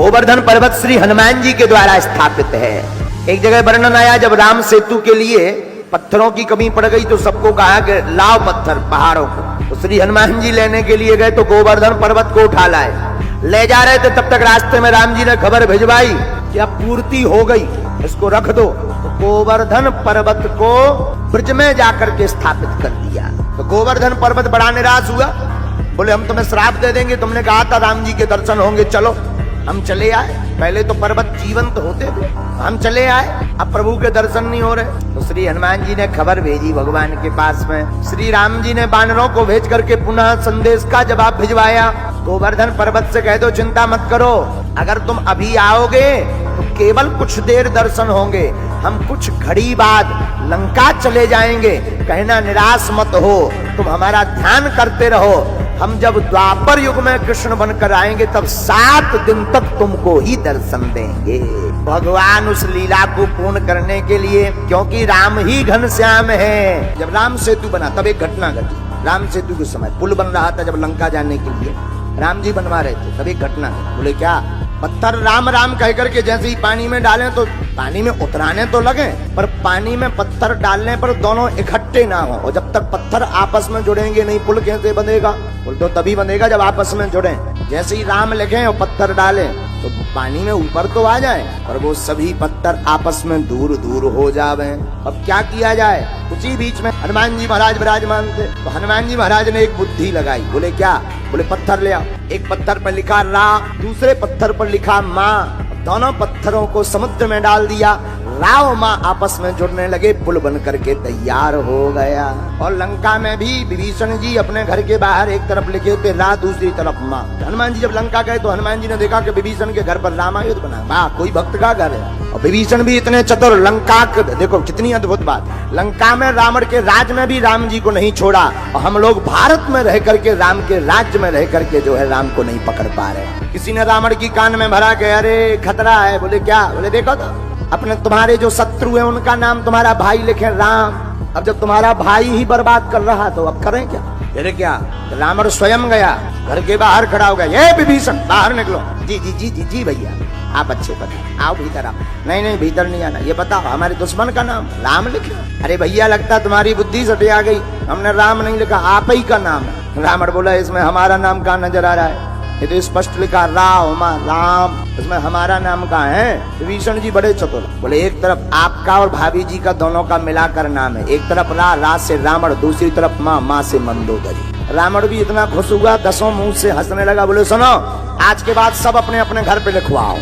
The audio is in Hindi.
गोवर्धन पर्वत श्री हनुमान जी के द्वारा स्थापित है। एक जगह वर्णन आया, जब राम सेतु के लिए पत्थरों की कमी पड़ गई तो सबको कहा कि लाओ पत्थर पहाड़ों को। तो श्री हनुमान जी लेने के लिए गए तो गोवर्धन पर्वत को उठा लाए। ले जा रहे थे, तब तक रास्ते में राम जी ने खबर भिजवाई कि अब पूर्ति हो गई, इसको रख दो। तो गोवर्धन पर्वत को ब्रज में जाकर के स्थापित कर दिया। तो गोवर्धन पर्वत बड़ा निराश हुआ, बोले हम तुम्हें श्राप दे देंगे, तुमने कहा था राम जी के दर्शन होंगे, चलो। हम चले आए, पहले तो पर्वत जीवंत होते थे, हम चले आए, अब प्रभु के दर्शन नहीं हो रहे। तो श्री हनुमान जी ने खबर भेजी भगवान के पास में। श्री राम जी ने वानरों को भेज करके पुनः संदेश का जवाब भिजवाया। गोवर्धन पर्वत से कह दो चिंता मत करो, अगर तुम अभी आओगे तो केवल कुछ देर दर्शन होंगे, हम कुछ घड़ी बाद लंका चले जाएंगे, कहना निराश मत हो, तुम हमारा ध्यान करते रहो। हम जब द्वापर युग में कृष्ण बनकर आएंगे तब 7 दिन तक तुमको ही दर्शन देंगे। भगवान उस लीला को पूर्ण करने के लिए, क्योंकि राम ही घनश्याम है। जब राम सेतु बना तब एक घटना घटी। राम सेतु के समय पुल बन रहा था, जब लंका जाने के लिए राम जी बनवा रहे थे, तब एक घटना घटी। बोले क्या? पत्थर राम राम कह करके जैसे ही पानी में डालें तो पानी में उतराने तो लगे, पर पानी में पत्थर डालने पर दोनों इकट्ठे ना हो। और जब तक पत्थर आपस में जुड़ेंगे नहीं, पुल कैसे बनेगा? पुल तो तभी बनेगा जब आपस में जुड़े। जैसे ही राम लिखें और पत्थर डालें तो पानी में ऊपर तो आ जाए, पर वो सभी पत्थर आपस में दूर दूर हो जावे। अब क्या किया जाए? उसी बीच में हनुमान जी महाराज विराजमान थे। तो हनुमान जी महाराज ने एक बुद्धि लगाई। बोले क्या? बोले पत्थर ले आओ। एक पत्थर पर लिखा रा, दूसरे पत्थर पर लिखा माँ। दोनों पत्थरों को समुद्र में डाल दिया, राव माँ आपस में जुड़ने लगे, पुल बन करके तैयार हो गया। और लंका में भी विभीषण जी अपने घर के बाहर एक तरफ लिखे थे रा, दूसरी तरफ माँ। हनुमान जी जब लंका गए तो हनुमान जी ने देखा कि विभीषण के घर पर रामायुध बना। वाह, कोई भक्त का घर है। और विभीषण भी इतने चतुर, लंका देखो कितनी अद्भुत बात। लंका में रावण के राज में भी राम जी को नहीं छोड़ा, और हम लोग भारत में रह करके राम के राज्य में रह करके जो है राम को नहीं पकड़ पा रहे। किसी ने रावण की कान में भरा के अरे खतरा है। बोले क्या? बोले देखो तो अपने तुम्हारे जो शत्रु है उनका नाम तुम्हारा भाई लिखे राम। अब जब तुम्हारा भाई ही बर्बाद कर रहा तो अब करें क्या? अरे क्या? रावण स्वयं गया, घर के बाहर खड़ा हो गया, ये विभीषण बाहर निकलो। जी जी जी जी जी भैया, आप अच्छे बताओ, आओ भीतर आओ। नहीं नहीं भीतर नहीं आना, ये बताओ हमारे दुश्मन का नाम राम लिखा। अरे भैया लगता तुम्हारी बुद्धि सटिया गई, हमने राम नहीं लिखा, आप ही का नाम है। रावण बोला इसमें हमारा नाम कहाँ नजर आ रहा है? ये तो स्पष्ट लिखा राम, इसमें हमारा नाम कहाँ है? विभीषण जी बड़े चतुर। बोले एक तरफ आपका और भाभी जी का दोनों का मिलाकर नाम है, एक तरफ रा से रावण, दूसरी तरफ माँ से मंदोदरी। रावण भी इतना खुश हुआ, 10 मुंह से हंसने लगा। बोले सुनो, आज के बाद सब अपने अपने घर पे लिखवाओ।